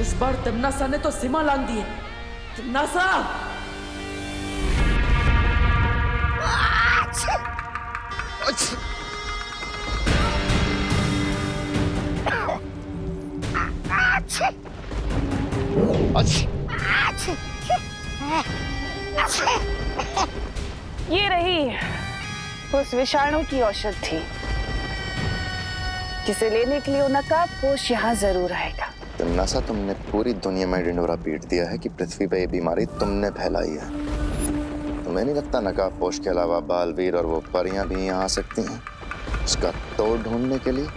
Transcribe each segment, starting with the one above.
इस बार तिम्नासा ने तो सीमा लांघ दी है। तिम्नासा! ये रही उस विषाणु की औषधि जिसे लेने के लिए वो नकाबपोश यहाँ जरूर आएगा। तिम्नासा, तुमने पूरी दुनिया में ढिंढोरा पीट दिया है कि पृथ्वी पे ये बीमारी तुमने फैलाई है। तुम्हें नहीं लगता नकाबपोश के अलावा बालवीर और वो परियां भी यहाँ आ सकती हैं उसका तोड़ ढूंढने के लिए?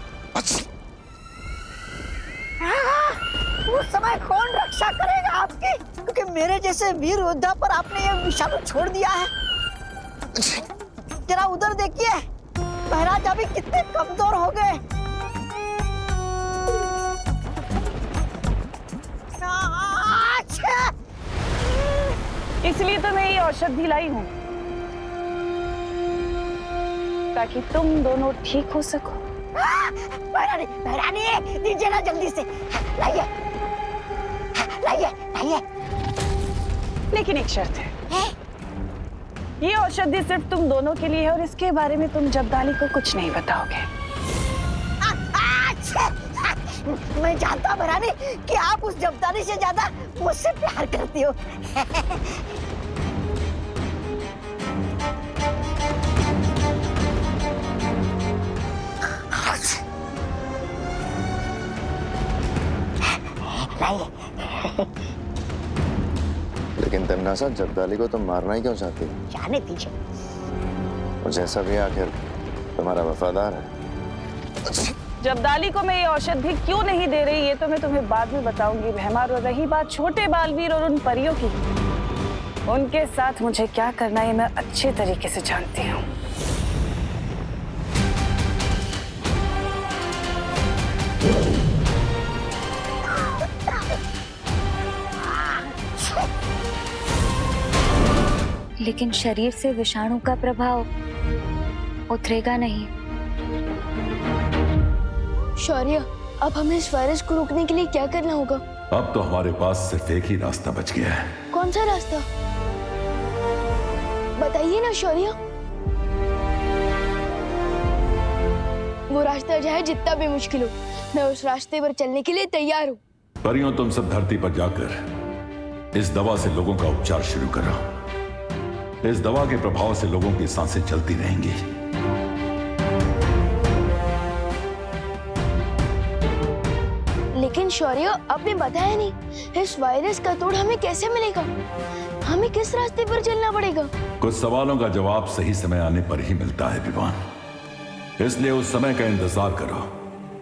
उस समय कौन रक्षा करेगा आपकी? क्योंकि मेरे जैसे वीर योद्धा पर आपने ये विषाणु छोड़ दिया है। जरा उधर देखिए, महाराज अभी कितने कमजोर हो गए। इसलिए तो मैं ये औषधि लाई हूँ ताकि तुम दोनों ठीक हो सको। महारानी, महारानी, दीजिए ना जल्दी से। लाइए, लाइए, लाइए। लेकिन एक शर्त है। ये औषधि सिर्फ तुम दोनों के लिए है और इसके बारे में तुम जब्दाली को कुछ नहीं बताओगे। मैं जानता हूँ महारानी कि आप उस जब्दाली से ज्यादा मुझसे प्यार करती हो। लेकिन तिम्नासा, जब्दाली को तुम मारना ही क्यों चाहती हो? जाने दीजिए। और जैसा भी आखिर तुम्हारा वफादार है। जब्दाली को मैं ये औषधि क्यों नहीं दे रही ये तो मैं तुम्हें बाद में बताऊंगी भैमार। और रही बात छोटे बालवीर और उन परियों की, उनके साथ मुझे क्या करना है मैं अच्छे तरीके से जानती हूँ। लेकिन शरीर से विषाणु का प्रभाव उतरेगा नहीं। शौर्य, अब हमें इस वायरस को रोकने के लिए क्या करना होगा? अब तो हमारे पास सिर्फ एक ही रास्ता बच गया है। कौन सा रास्ता? बताइए ना शौर्य। वो रास्ता चाहे जितना भी मुश्किल हो, मैं उस रास्ते पर चलने के लिए तैयार हूँ। परियों, तुम सब धरती पर जाकर इस दवा से लोगों का उपचार शुरू करो। इस दवा के प्रभाव से लोगों की सांसें चलती रहेंगी। लेकिन शौर्य, आपने बताया नहीं, इस वायरस का तोड़ हमें कैसे मिलेगा? हमें किस रास्ते पर चलना पड़ेगा? कुछ सवालों का जवाब सही समय आने पर ही मिलता है विवान। इसलिए उस समय का इंतजार करो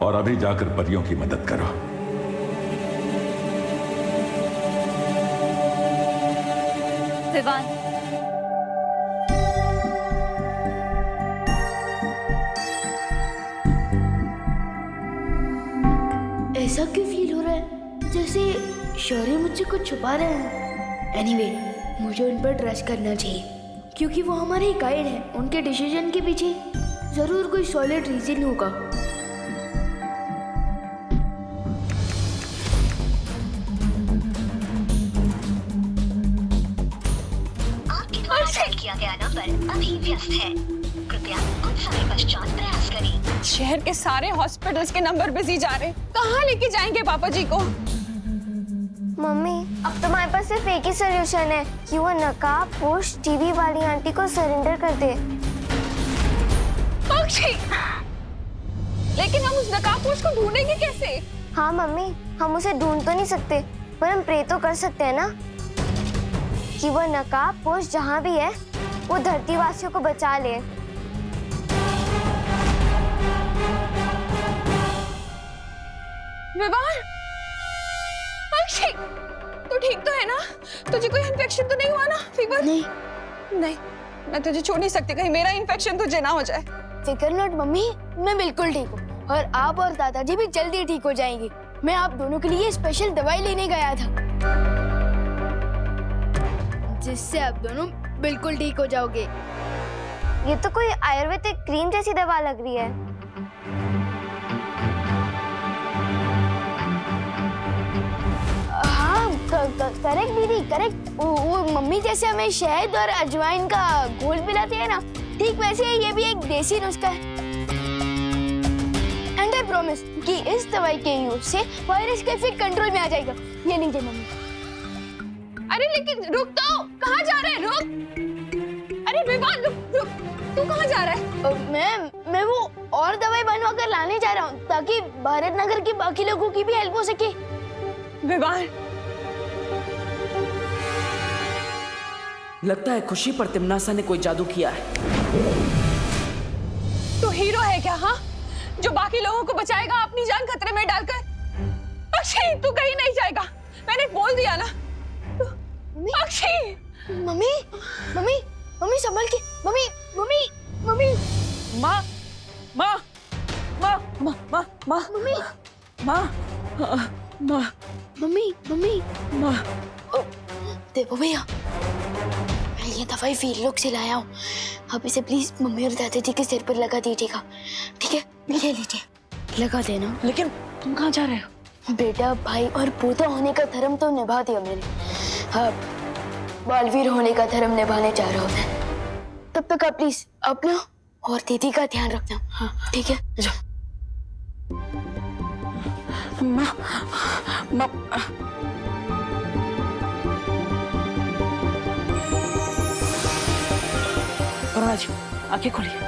और अभी जाकर परियों की मदद करो। विवान, ऐसा क्यों फील हो रहा है जैसे शौर्य मुझसे कुछ छुपा रहे हैं? एनीवे, मुझे उन पर ट्रस्ट करना चाहिए क्योंकि वो हमारे गाइड हैं। उनके डिसीजन के पीछे जरूर कोई सॉलिड रीजन होगा। आपके द्वारा डायल किया गया नंबर अभी व्यस्त है। कृपया कुछ समय पश्चात प्रयास करें। शहर के सारे हॉस्पिटल्स के नंबर बिजी जा रहे हैं। कहाँ लेके जाएंगे पापा जी को? मम्मी, अब तुम्हारे पास सिर्फ एक ही सोल्यूशन है कि वो नकाबपोश टीवी वाली आंटी को सरेंडर कर दे। पक्षी, लेकिन हम उस नकाबपोश को ढूंढेंगे कैसे? हाँ मम्मी, हम उसे ढूंढ तो नहीं सकते पर हम प्रे तो कर सकते हैं ना कि वो नकाबपोश जहाँ भी है वो धरतीवासियों को बचा ले। विवान, पक्षी, तू ठीक तो है ना? तुझे कोई इन्फेक्शन तो नहीं हुआ ना? फीवर? नहीं नहीं, मैं तुझे छोड़ नहीं सकती, कहीं मेरा इन्फेक्शन तुझे ना हो जाए। फिकर नॉट मम्मी, मैं बिल्कुल ठीक हूँ और आप और दादाजी भी जल्दी ठीक हो जाएंगे। मैं आप दोनों के लिए स्पेशल दवाई लेने गया था जिससे आप दोनों बिल्कुल ठीक हो जाओगे। ये तो कोई आयुर्वेदिक क्रीम जैसी दवा लग रही है। करेक्ट दीदी, करेक्ट। वो मम्मी जैसे हमें शहद और अजवाइन का घोल पिलाती है ना, ठीक वैसे ही ये भी एक देसी नुस्खा है। एंड आई प्रॉमिस कि इस दवाई के यूज से वायरस का इफेक्ट कंट्रोल में आ जाएगा। ये लीजिए मम्मी। अरे लेकिन रुक तो, कहाँ जा रहे हैं? रुक। अरे विवान रुक, तू कहाँ जा रहा है? मैं वो और दवाई बनवा कर लाने जा रहा हूँ ताकि भारत नगर के बाकी लोगों की भी हेल्प हो सके। विवान, लगता है खुशी पर तिमनासा ने कोई जादू किया है। तू हीरो है क्या? हाँ, जो बाकी लोगों को बचाएगा अपनी जान खतरे में डालकर। अक्षय, तू कहीं नहीं जाएगा, मैंने बोल दिया ना। अक्षय, मम्मी मम्मी मम्मी संभल के। मम्मी मम्मी मम्मी माँ माँ माँ माँ माँ माँ मम्मी माँ माँ मम्मी मम्मी माँ। देखो भैया, मैं ये दवाई वीरलोक से लाया हूँ। आप इसे प्लीज मम्मी और दादाजी के सिर पर लगा दीजिएगा, ठीक है? ले लीजिए, लगा देना। लेकिन तुम कहाँ जा रहे हो? बेटा, भाई और पोता होने का धर्म तो निभा दिया मैंने, अब बालवीर होने का धर्म निभाने जा रहा हूँ मैं। तब तक आप प्लीज अपना और दीदी का ध्यान रखना, हाँ ठीक है? माँ माँ जी, आंखें खोलिए।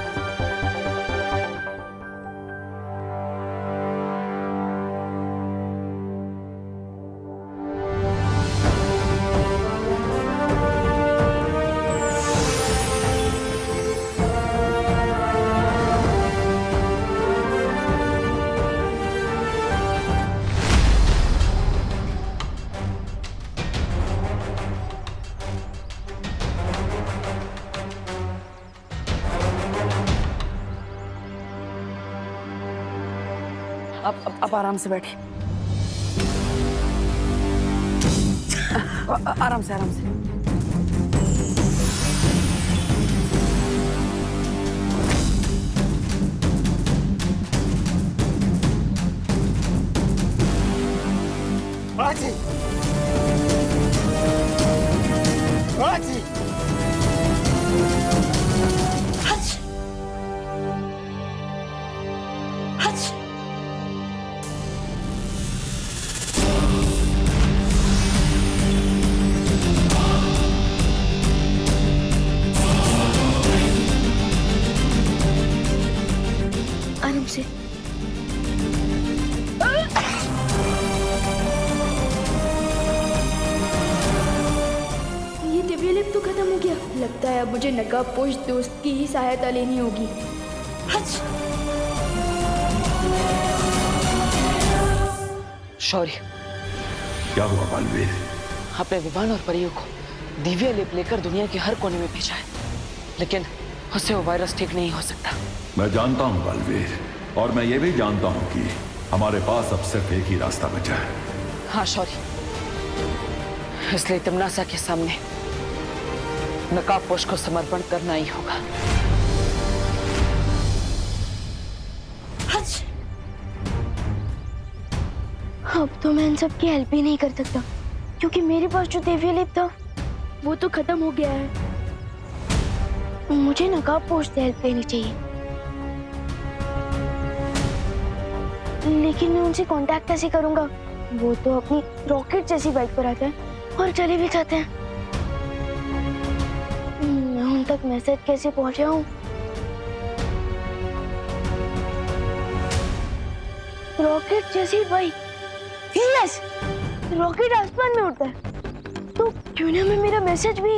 अब आराम से बैठे। आराम से आराम से। Balaji, Balaji, Hutch, Hutch. आराम से। ये दिव्य लिप तो खत्म हो गया। लगता है अब मुझे नकाबपोश दोस्त की ही सहायता लेनी होगी। शौर्य, क्या हुआ बालवीर? आपने विवान और परियों को दिव्य लेप लेकर दुनिया के हर कोने में भेजा है, लेकिन उससे वो वायरस ठीक नहीं हो सकता। मैं जानता हूँ बालवीर, और मैं ये भी जानता हूँ कि हमारे पास अब सिर्फ एक ही रास्ता बचा है। हाँ शौर्य, इसलिए तिमनासा के सामने नकाबपोश को समर्पण करना ही होगा। अब तो मैं इन सब की हेल्प ही नहीं कर सकता, क्योंकि मेरे पास जो दिव्य लेप था वो तो खत्म हो गया है। मुझे नकाबपोश से हेल्प लेनी चाहिए, लेकिन मैं उनसे कांटेक्ट कैसे करूंगा? वो तो अपनी रॉकेट जैसी बाइक पर आते हैं और चले भी जाते हैं। मैं उन तक मैसेज कैसे पहुंचाऊं? रॉकेट जैसी बाइक, यस, रॉकेट आसमान में उड़ता है, तो क्यों ना मैं मेरा मैसेज भी।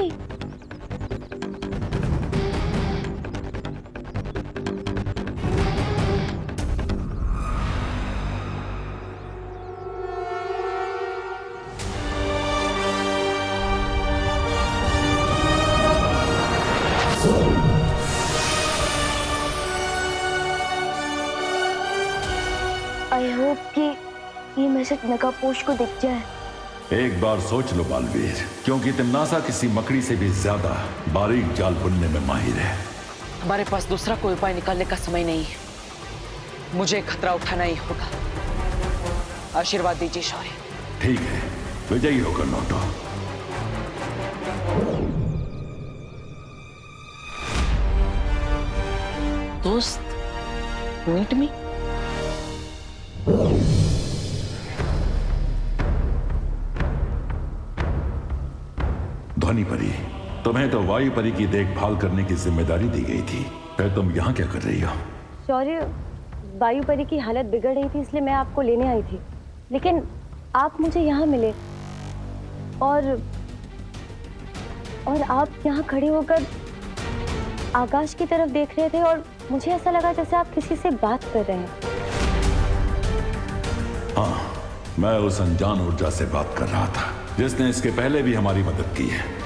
आई होप कि ये मैसेज नकाबपोश को दिख जाए। एक बार सोच लो बालवीर, क्योंकि तिमनासा किसी मकड़ी से भी ज्यादा बारीक जाल बुनने में माहिर है। हमारे पास दूसरा कोई उपाय निकालने का समय नहीं है, मुझे खतरा उठाना ही होगा। आशीर्वाद दीजिए शौर्य। ठीक है, विजयी होकर लौटो। दोस्त, मीट मी। ध्वनि परी, तुम्हें तो वायु परी की देखभाल करने की जिम्मेदारी दी गई थी, फिर तुम यहाँ क्या कर रही हो? शौर्य, वायु परी की हालत बिगड़ रही थी, इसलिए मैं आपको लेने आई थी, लेकिन आप मुझे यहाँ मिले और आप यहाँ खड़े होकर आकाश की तरफ देख रहे थे और मुझे ऐसा लगा जैसे आप किसी से बात कर रहे हैं। हाँ, मैं उस अनजान ऊर्जा से बात कर रहा था जिसने इसके पहले भी हमारी मदद की है।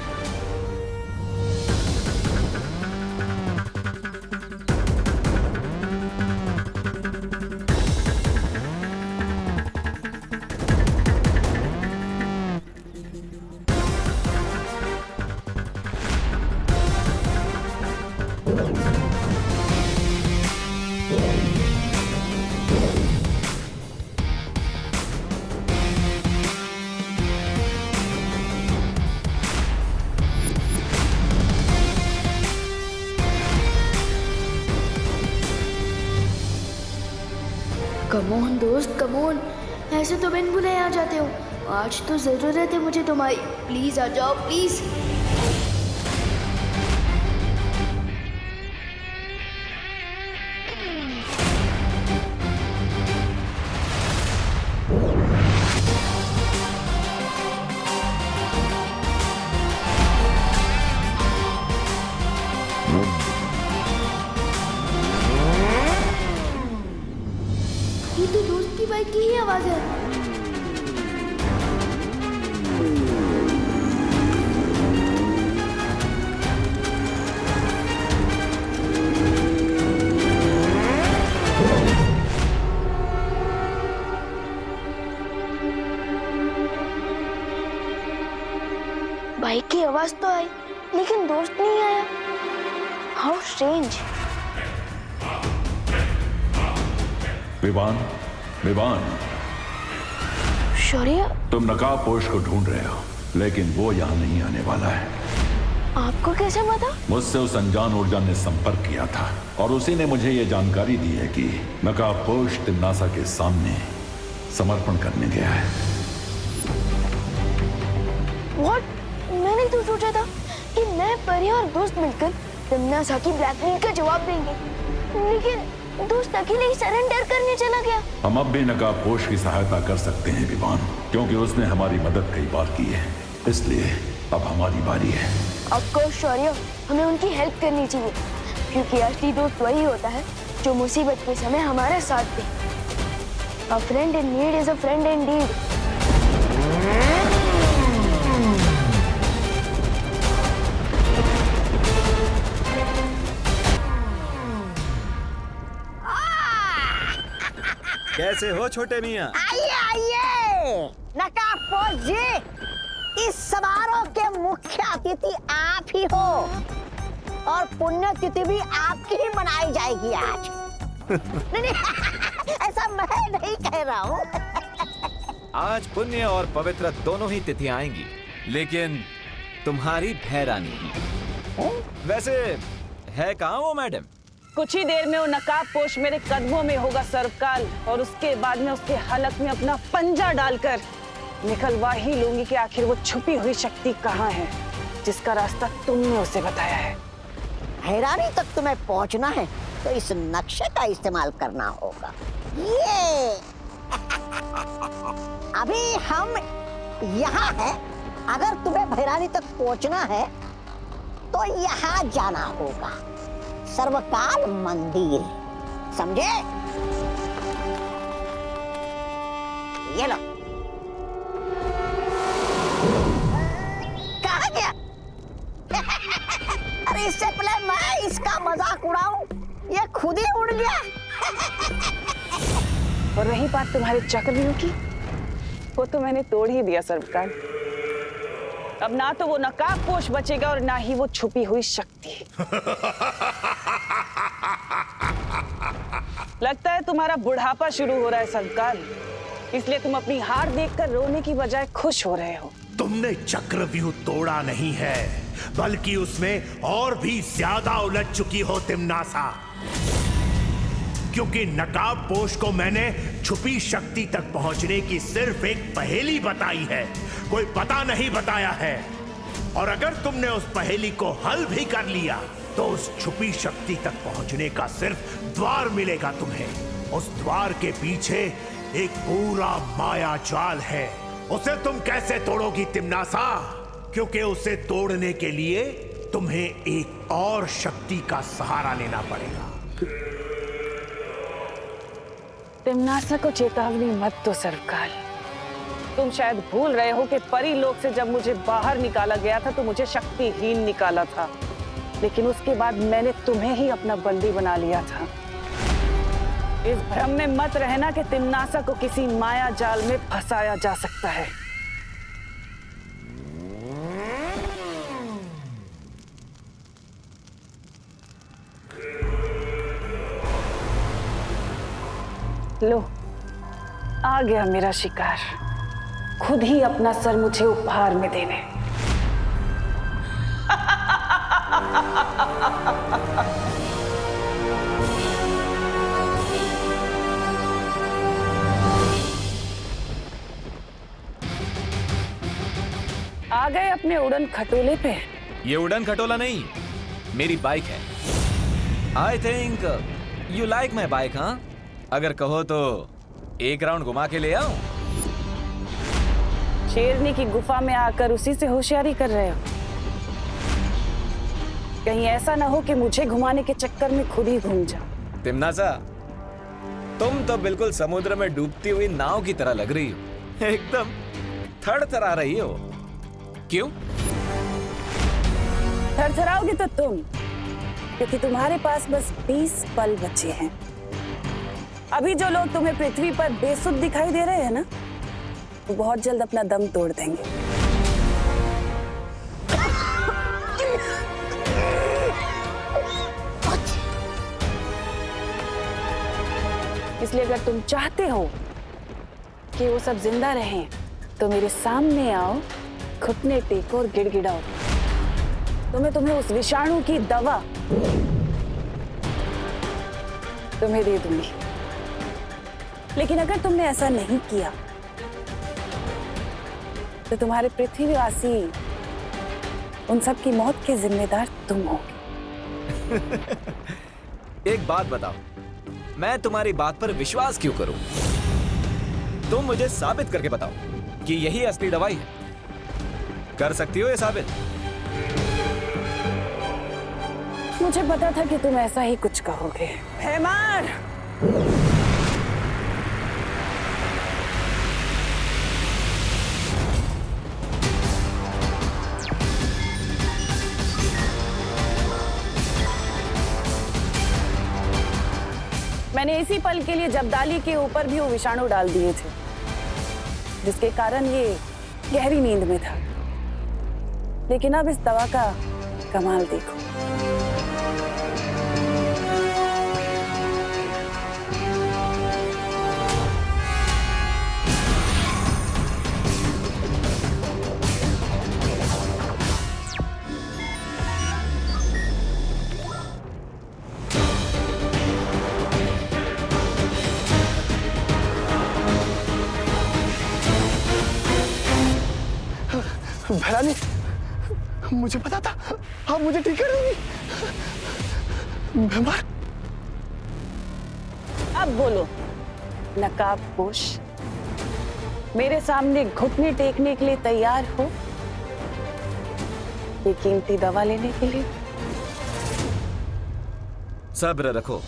कमोन दोस्त कमोन, ऐसे तो बिन बुलाए आ जाते हो। आज तो जरूरत है मुझे तुम्हारी, प्लीज आ जाओ प्लीज। ये तो दोस्त की बाइक की ही आवाज है। बाइक की आवाज तो आई, लेकिन दोस्त नहीं आया। How strange. विवान, विवान, शौर्य, तुम नकाबपोश को ढूंढ रहे हो, लेकिन वो यहाँ नहीं आने वाला है। आपको कैसे पता? मुझसे उस अनजान ऊर्जा ने संपर्क किया था और उसी ने मुझे ये जानकारी दी है कि नकाबपोश तिम्नासा के सामने समर्पण करने गया है। What? मैंने तो सोचा था कि मैं परी और दोस्त मिलकर तिम्नासा की ब्लैकमेल का जवाब देंगे, लेकिन दोस्त अकेले ही सरेंडर करने चला गया। हम अब भी नकाबपोश की सहायता कर सकते हैं विवान, क्योंकि उसने हमारी मदद कई बार की है, इसलिए अब हमारी बारी है। ऑफ कोर्स शौर्य, हमें उनकी हेल्प करनी चाहिए, क्योंकि असली दोस्त वही होता है जो मुसीबत के समय हमारा साथ दे। A friend in need is a friend indeed. कैसे हो छोटे मियाँ? आइए आइए नकाबपोश जी, इस समारोह के मुख्य अतिथि आप ही हो और पुण्यतिथि भी आपकी ही मनाई जाएगी आज। नहीं, ऐसा मैं नहीं कह रहा हूँ। आज पुण्य और पवित्र दोनों ही तिथियां आएंगी, लेकिन तुम्हारी भैरानी वैसे है कहाँ वो मैडम? कुछ ही देर में वो नकाबपोश मेरे कदमों में होगा सर्वकाल, और उसके बाद में उसके हलक में अपना पंजा डालकर निकलवा ही लूंगी कि आखिर वो छुपी हुई शक्ति कहाँ है जिसका रास्ता तुमने उसे बताया है। हैरानी तक तुम्हें पहुंचना है तो इस नक्शे का इस्तेमाल करना होगा। ये अभी हम यहाँ हैं, अगर तुम्हें भैरानी तक पहुंचना है तो यहाँ जाना होगा, सर्वकाल मंदिर, समझे? ये लो। कहाँ गया? अरे इससे पहले मैं इसका मजाक उड़ाऊं, ये खुद ही उड़ गया। और रही बात तुम्हारे चक्रव्यूह की, वो तो मैंने तोड़ ही दिया सर्वकाल। अब ना तो वो नकाबपोश बचेगा और ना ही वो छुपी हुई शक्ति। लगता है तुम्हारा बुढ़ापा शुरू हो रहा है सर्वकाल, इसलिए तुम अपनी हार देखकर रोने की बजाय खुश हो रहे हो। तुमने चक्रव्यूह तोड़ा नहीं है, बल्कि उसमें और भी ज्यादा उलझ चुकी हो तिम्नासा। क्योंकि नकाबपोश को मैंने छुपी शक्ति तक पहुंचने की सिर्फ एक पहेली बताई है, कोई पता नहीं बताया है। और अगर तुमने उस पहेली को हल भी कर लिया तो उस छुपी शक्ति तक पहुंचने का सिर्फ द्वार मिलेगा तुम्हें। उस द्वार के पीछे एक पूरा माया जाल है, उसे तुम कैसे तोड़ोगी तिम्नासा? क्योंकि उसे तोड़ने के लिए तुम्हें एक और शक्ति का सहारा लेना पड़ेगा। तिम्नासा को चेतावनी मत दो सरकार। तुम शायद भूल रहे हो कि परी लोक से जब मुझे बाहर निकाला गया था तो मुझे शक्तिहीन निकाला था, लेकिन उसके बाद मैंने तुम्हें ही अपना बंदी बना लिया था। इस भ्रम में मत रहना कि तिम्नासा को किसी माया जाल में फंसाया जा सकता है। लो, आ गया मेरा शिकार, खुद ही अपना सर मुझे उपहार में देने। आ गए अपने उड़न खटोले पे। ये उड़न खटोला नहीं, मेरी बाइक है। I think you like my bike, हाँ? अगर कहो तो एक राउंड घुमा के ले आओ। शेरनी की गुफा में आकर उसी से होशियारी कर रहे हो? कहीं ऐसा ना हो कि मुझे घुमाने के चक्कर में खुद ही घूम जाओ। तिम्नासा, तुम तो बिल्कुल समुद्र में डूबती हुई नाव की तरह लग रही हो, एकदम थरथरा रही हो। क्यों? थरथराओगे तो तुम, क्योंकि तुम्हारे पास बस 20 पल बचे हैं। अभी जो लोग तुम्हें पृथ्वी पर बेसुध दिखाई दे रहे हैं ना, वो बहुत जल्द अपना दम तोड़ देंगे। इसलिए अगर तुम चाहते हो कि वो सब जिंदा रहें, तो मेरे सामने आओ, घुटने टेको और गिड़गिड़ाओ, तो मैं तुम्हें उस विषाणु की दवा तुम्हें दे दूंगी। लेकिन अगर तुमने ऐसा नहीं किया तो तुम्हारे पृथ्वीवासी उन सब की मौत के जिम्मेदार तुम होगे। एक बात बताओ, मैं तुम्हारी बात पर विश्वास क्यों करूं? तुम मुझे साबित करके बताओ कि यही असली दवाई है। कर सकती हो ये साबित? मुझे पता था कि तुम ऐसा ही कुछ कहोगे। भैमार! मैंने इसी पल के लिए जब्दाली के ऊपर भी वो विषाणु डाल दिए थे, जिसके कारण ये गहरी नींद में था। लेकिन अब इस दवा का कमाल देखो। भैरानी, मुझे पता था आप मुझे ठीक कर देंगी। भैमार, अब बोलो नकाबपोश, मेरे सामने घुटने टेकने के लिए तैयार हो? ये कीमती दवा लेने के लिए? सब्र रखो।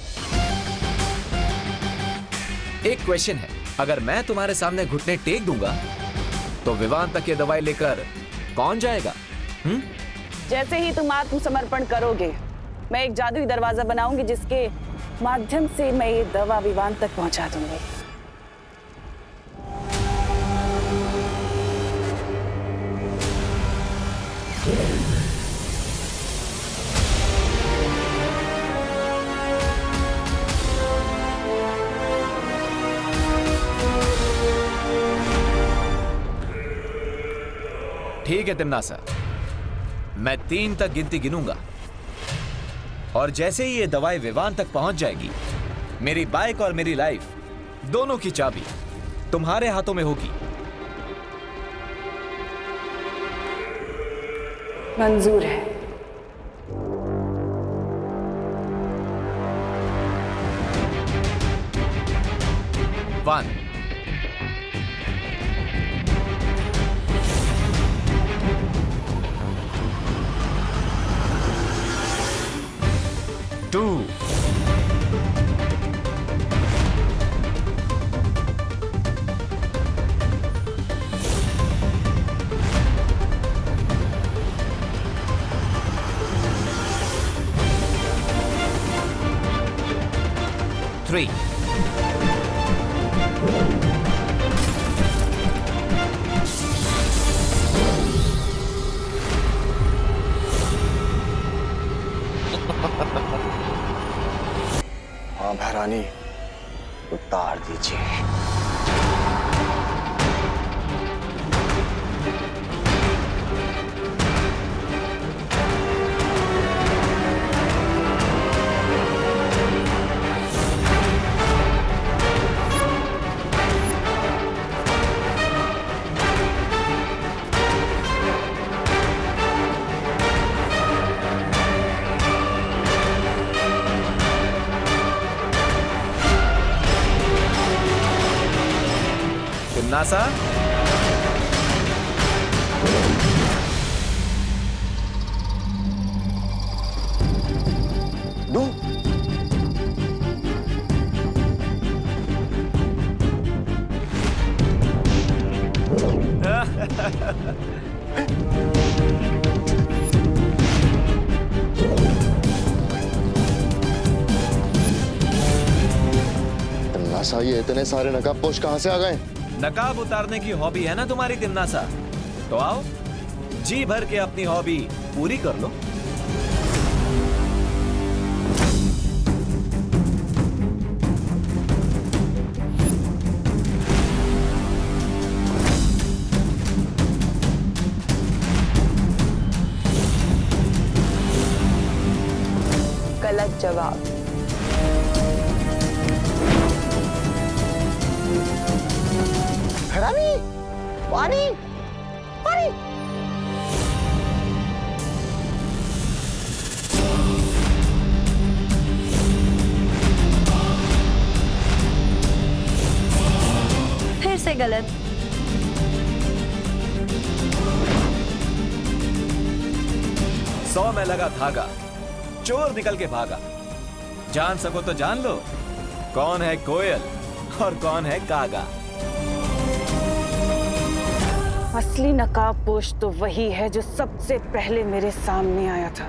एक क्वेश्चन है, अगर मैं तुम्हारे सामने घुटने टेक दूंगा तो विवान तक ये दवाई लेकर कौन जाएगा? जैसे ही तुम आत्मसमर्पण करोगे, मैं एक जादुई दरवाजा बनाऊंगी जिसके माध्यम से मैं ये दवा विवान तक पहुंचा दूंगी। ठीक है तिम्नासा, मैं 3 तक गिनती गिनूंगा और जैसे ही ये दवाई विवान तक पहुंच जाएगी, मेरी बाइक और मेरी लाइफ दोनों की चाबी तुम्हारे हाथों में होगी। मंजूर है। वन, टू, थ्री, हाँ महारानी, उतार दीजिए। तिम्नासा, दो। तिम्नासा, ये इतने सारे नकाबपोश कहां से आ गए? नकाब उतारने की हॉबी है ना तुम्हारी तिम्नासा, तो आओ जी भर के अपनी हॉबी पूरी कर लो। गलत जवाब। महारानी, पानी, पानी। फिर से गलत। सौ में लगा धागा, चोर निकल के भागा। जान सको तो जान लो, कौन है कोयल और कौन है कागा। असली नकाबपोश तो वही है जो सबसे पहले मेरे सामने आया था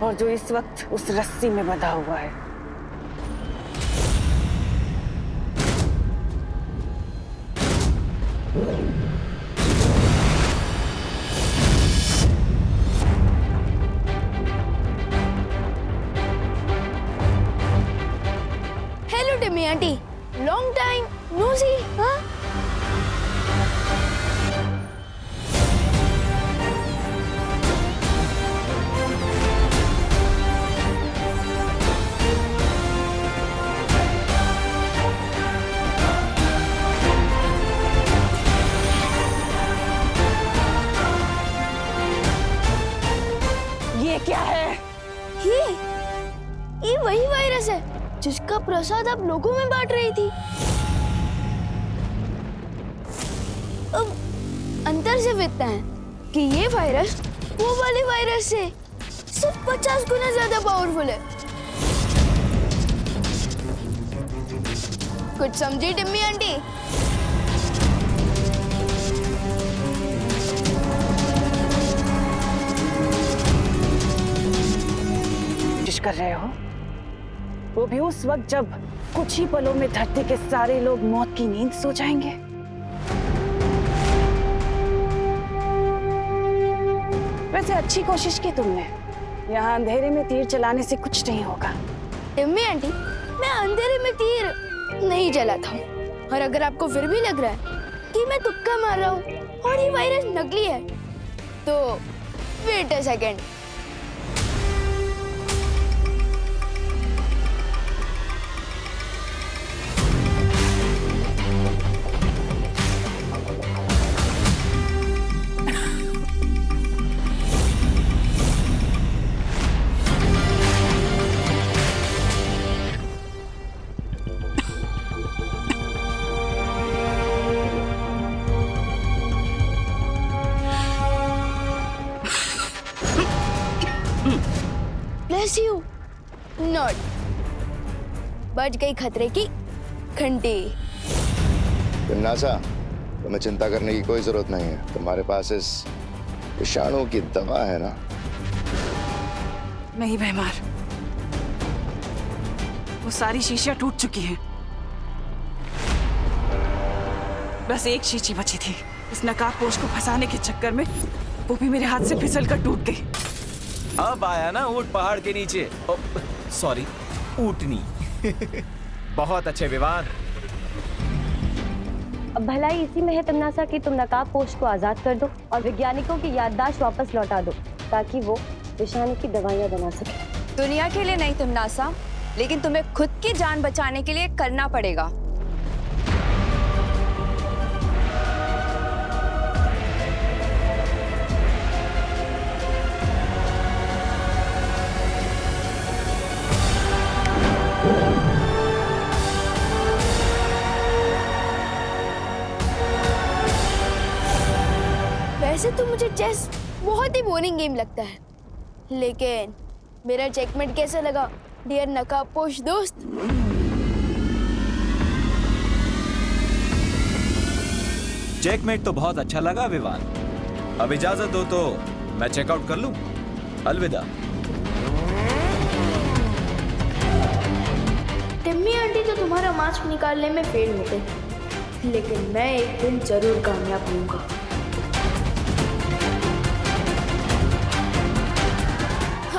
और जो इस वक्त उस रस्सी में बंधा हुआ है। Hello Timmy aunty, long time no see. हाँ, ये क्या है? ये वही वायरस है जिसका प्रसाद आप लोगों में बांट रही थी। अब अंतर सिर्फ इतना है कि ये वायरस वो वाले वायरस से सिर्फ 50 गुना ज्यादा पावरफुल है। कुछ समझी टिम्मी आंटी? कोशिश कर रहे हो, वो भी उस वक्त जब कुछ ही पलों में धरती के सारे लोग मौत की नींद सो जाएंगे। वैसे अच्छी कोशिश की तुमने। यहाँ अंधेरे में तीर चलाने से कुछ नहीं होगा। टिम्मी आंटी, मैं अंधेरे में तीर नहीं चलाता हूँ, और अगर आपको फिर भी लग रहा है कि मैं तुक्का मार रहा हूँ और ये वायरस नकली है, तो वेट अ सेकेंड। कैसी हो? नॉट। बच गई खतरे की घंटी। नासा, तुम्हें चिंता करने की कोई जरूरत नहीं है। तुम्हारे पास इस विषाणु की दवा है ना? नहीं भैमार, वो सारी शीशियां टूट चुकी हैं। बस एक शीशी बची थी। इस नकाबपोश को फंसाने के चक्कर में वो भी मेरे हाथ से फिसल कर टूट गई। अब आया ना ऊंट पहाड़ के नीचे। सॉरी, ऊंटनी। बहुत अच्छे विवान। अब भलाई इसी में है तमनासा कि तुम नकाबपोश को आजाद कर दो और वैज्ञानिकों की याददाश्त वापस लौटा दो ताकि वो विषाणु की दवाइयां बना सके। दुनिया के लिए नहीं तमनासा, लेकिन तुम्हें खुद की जान बचाने के लिए करना पड़ेगा। वैसे तो मुझे चेस बहुत ही बोरिंग गेम लगता है, लेकिन मेरा चेकमेट कैसा लगा डियर नकाबपोश दोस्त? चेकमेट तो बहुत अच्छा लगा विवान। अब इजाजत दो तो मैं चेकआउट कर लूं। अलविदा। टिम्मी आंटी तो तुम्हारा मास्क निकालने में फेल हो गई, लेकिन मैं एक दिन जरूर कामयाब होऊंगा।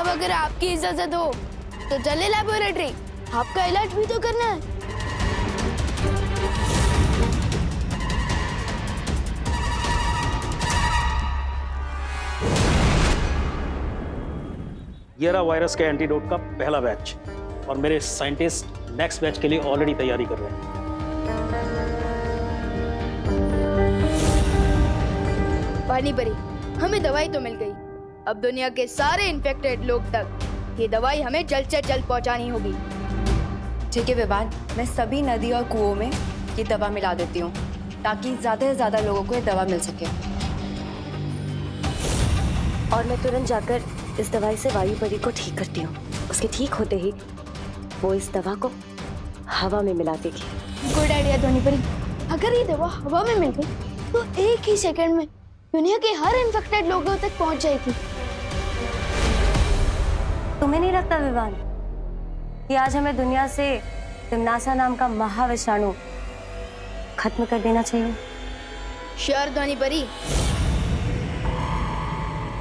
अब अगर आपकी इजाजत हो तो चले लैबोरेटरी, आपका इलाज भी तो करना है। ये रहा वायरस के एंटीडोट का पहला बैच और मेरे साइंटिस्ट नेक्स्ट बैच के लिए ऑलरेडी तैयारी कर रहे हैं। पानी परी, हमें दवाई तो मिल गई। अब दुनिया के सारे इन्फेक्टेड लोग तक ये दवाई हमें जल्द से जल्द पहुंचानी होगी। ठीक है विवान, मैं सभी नदी और कुओं में ये दवा मिला देती हूँ ताकि ज्यादा से ज्यादा लोगों को ये दवा मिल सके। और मैं तुरंत जाकर इस दवाई से वायु परी को ठीक करती हूँ। उसके ठीक होते ही वो इस दवा को हवा में मिला देगी। गुड आइडिया ध्वनि परी। अगर ये दवा हवा में मिल गई तो एक ही सेकंड में दुनिया के हर इन्फेक्टेड लोगों तक पहुंच जाएगी। तुम्हें नहीं लगता विवान कि आज हमें दुनिया से तिमनासा नाम का महाविषाणु खत्म कर देना चाहिए? श्योर ध्वनि परी।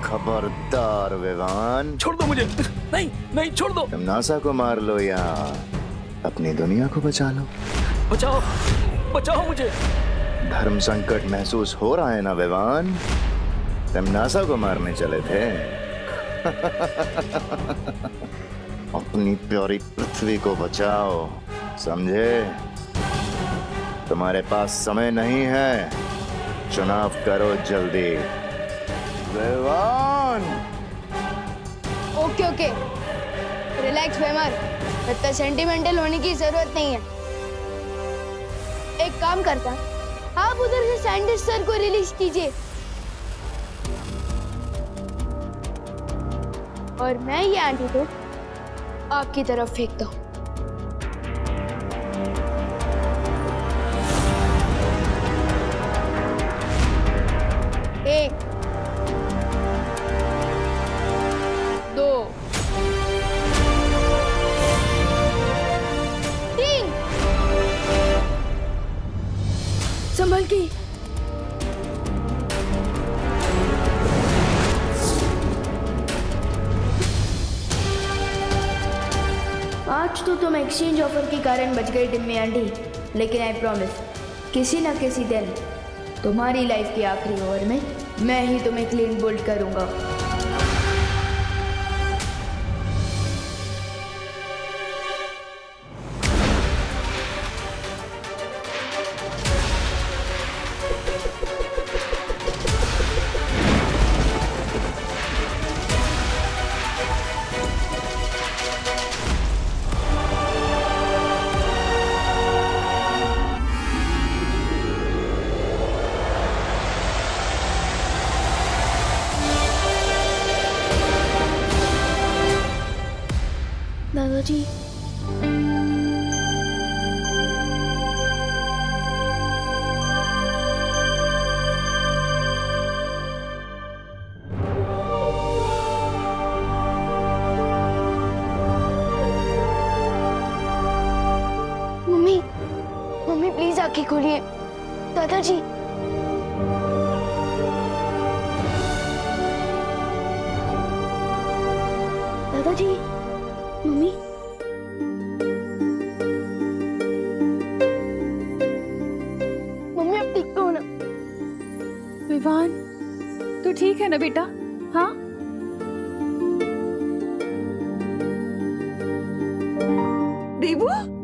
खबरदार विवान, छोड़ दो मुझे। नहीं नहीं, छोड़ दो। तुम नासा को मार लो या अपनी दुनिया को बचा लो। बचाओ बचाओ मुझे। धर्म संकट महसूस हो रहा है ना विवान? तुम नासा को मारने चले थे। अपनी प्यारी पृथ्वी को बचाओ, समझे? तुम्हारे पास समय नहीं है, चुनाव करो जल्दी। विवान। ओके ओके, रिलैक्स भैमार, इतना सेंटिमेंटल होने की जरूरत नहीं है। एक काम करता, आप उधर से साइंटिस्ट सर को रिलीज कीजिए और मैं ये एंटीडोट आपकी तरफ फेंकता हूँ। एक, दो, तीन। संभल के। आज तो तुम एक्सचेंज ऑफर के कारण बच गई टिम्मी आंटी, लेकिन आई प्रॉमिस किसी ना किसी दिन तुम्हारी लाइफ के आखिरी ओवर में मैं ही तुम्हें क्लीन बोल्ड करूंगा। दादाजी। मम्मी, मम्मी प्लीज आंखें खोलिए। दादाजी। दादाजी, मम्मी। मम्मी अब ठीक तो हो ना? विवान, तू ठीक है ना बेटा? हाँ? देवू?